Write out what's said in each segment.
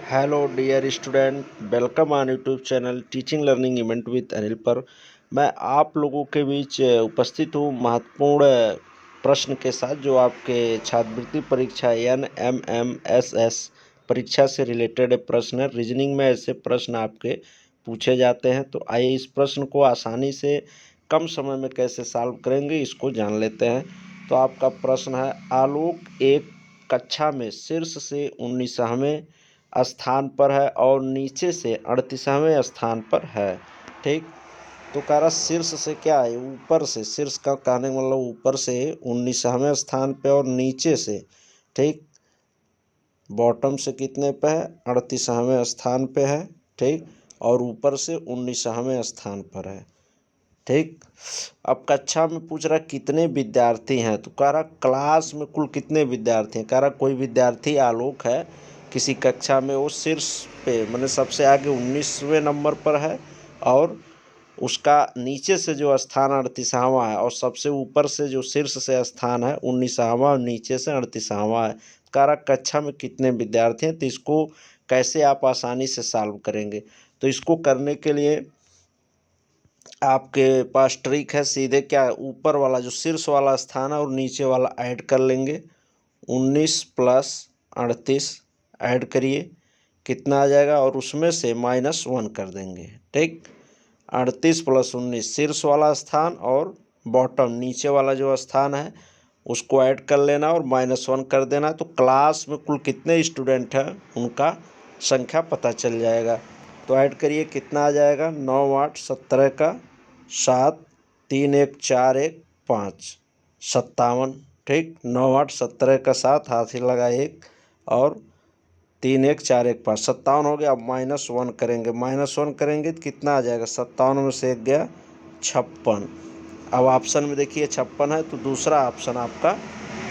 Hello dear student, welcome on YouTube channel teaching learning event with Anil पर। मैं आप लोगों के बीच उपस्थित हूँ महत्वपूर्ण प्रश्न के साथ, जो आपके छात्रवृत्ति परीक्षा NMMSS परीक्षा से रिलेटेड प्रश्न है। रीजनिंग में ऐसे प्रश्न आपके पूछे जाते हैं, तो आइए इस प्रश्न को आसानी से कम समय में कैसे सॉल्व करेंगे इसको जान लेते हैं। तो आपका प्रश्न है, आलोक एक कक्षा में शीर्ष से 19वें स्थान पर है और नीचे से 38वें स्थान पर है। ठीक, तो कह रहा शीर्ष से क्या है, ऊपर से। शीर्ष का कहने का मतलब ऊपर से 19वें स्थान पे और नीचे से, ठीक, बॉटम से कितने पे है, 38वें स्थान पे है। ठीक, और ऊपर से 19वें स्थान पर है। ठीक, अब कक्षा में पूछ रहा कितने विद्यार्थी हैं, तो कह रहा क्लास में कुल कितने विद्यार्थी हैं। कह रहा कोई विद्यार्थी आलोक है किसी कक्षा में, वो शीर्ष पे मतलब सबसे आगे 19वें नंबर पर है और उसका नीचे से जो स्थान 38वां है और सबसे ऊपर से जो शीर्ष से स्थान है 19वां और नीचे से 38वां है। कह रहा कक्षा में कितने विद्यार्थी हैं, तो इसको कैसे आप आसानी से सॉल्व करेंगे। तो इसको करने के लिए आपके पास ट्रिक है, सीधे क्या ऊपर वाला जो शीर्ष वाला स्थान है और नीचे वाला ऐड कर लेंगे। 19 प्लस 38 ऐड करिए, कितना आ जाएगा, और उसमें से -1 कर देंगे। ठीक, 38 प्लस 19 शीर्ष वाला स्थान और बॉटम नीचे वाला जो स्थान है उसको ऐड कर लेना और -1 कर देना। तो क्लास में कुल कितने स्टूडेंट हैं उनका संख्या पता चल जाएगा। तो ऐड करिए, कितना आ जाएगा, 9 8 17 का 7 3 1 4 1 5 57। ठीक, 9 8 17 का 7 हाथ ही लगा 1 और 3 1 4 1 5 57 हो गया। अब -1 करेंगे, -1 करेंगे तो कितना आ जाएगा, 57 में से 1 गया 56। अब ऑप्शन में देखिए 56 है, तो दूसरा ऑप्शन आपका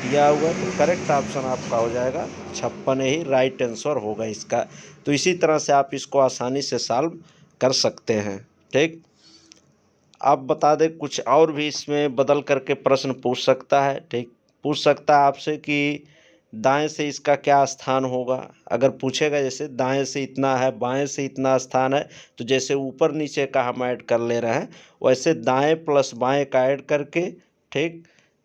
दिया हुआ है, तो करेक्ट ऑप्शन आपका हो जाएगा 56 ही राइट आंसर होगा इसका। तो इसी तरह से आप इसको आसानी से सॉल्व कर सकते हैं। ठीक, आप बता दें कुछ और भी इसमें बदल करके प्रश्न पूछ सकता है। ठीक, पूछ सकता है आपसे कि दाएं से इसका क्या स्थान होगा। अगर पूछेगा जैसे दाएं से इतना है, बाएं से इतना स्थान है, तो जैसे ऊपर नीचे का हम ऐड कर ले रहे हैं वैसे दाएं प्लस बाएं का ऐड करके, ठीक,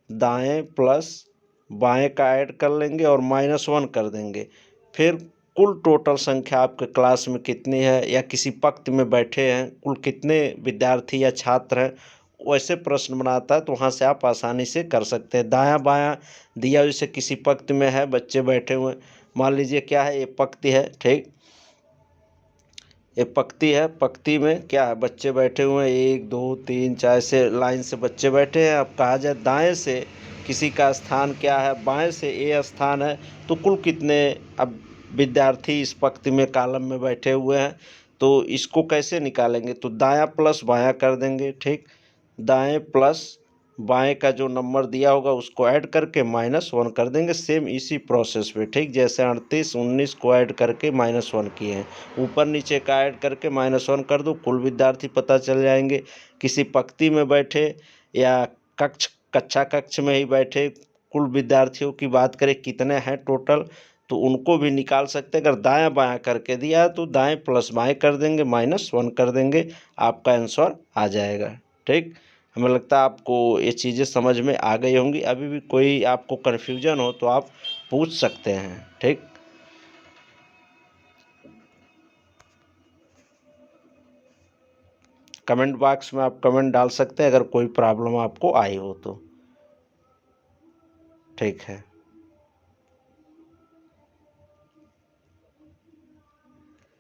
दाएं प्लस बाएं का ऐड कर लेंगे और -1 कर देंगे। फिर कुल टोटल संख्या आपके क्लास में कितनी है या किसी पंक्ति में बैठे हैं कुल कितने विद्यार्थी या छात्र हैं, वैसे प्रश्न बनाता है, तो वहाँ से आप आसानी से कर सकते हैं। दायां बायां दिया, जैसे किसी पंक्ति में है बच्चे बैठे हुए, मान लीजिए क्या है, ये पंक्ति है। ठीक, ये पंक्ति है, पंक्ति में क्या है, बच्चे बैठे हुए हैं, 1 2 3 4 से लाइन से बच्चे बैठे हैं। अब कहा जाए दाएं से किसी का स्थान क्या है, बाएं से ए स्थान है, तो कुल कितने अब विद्यार्थी इस पंक्ति में कॉलम में बैठे हुए हैं। तो इसको कैसे निकालेंगे, तो दायां प्लस बायां कर देंगे। ठीक, दाएं प्लस बाएं का जो नंबर दिया होगा उसको ऐड करके -1 कर देंगे, सेम इसी प्रोसेस पे। ठीक, जैसे 38 19 को ऐड करके -1 किए हैं, ऊपर नीचे का ऐड करके -1 कर दो, कुल विद्यार्थी पता चल जाएंगे। किसी पंक्ति में बैठे या कक्षा कक्ष में ही बैठे कुल विद्यार्थियों की बात करें कितने हैं टोटल, तो उनको भी निकाल सकते हैं। अगर दायां बायां करके दिया है तो दाएं प्लस बाएं कर देंगे, -1 कर देंगे, आपका आंसर आ जाएगा। ठीक, हमें लगता है आपको ये चीज़ें समझ में आ गई होंगी। अभी भी कोई आपको कन्फ्यूजन हो तो आप पूछ सकते हैं। ठीक, कमेंट बॉक्स में आप कमेंट डाल सकते हैं अगर कोई प्रॉब्लम आपको आई हो तो। ठीक है।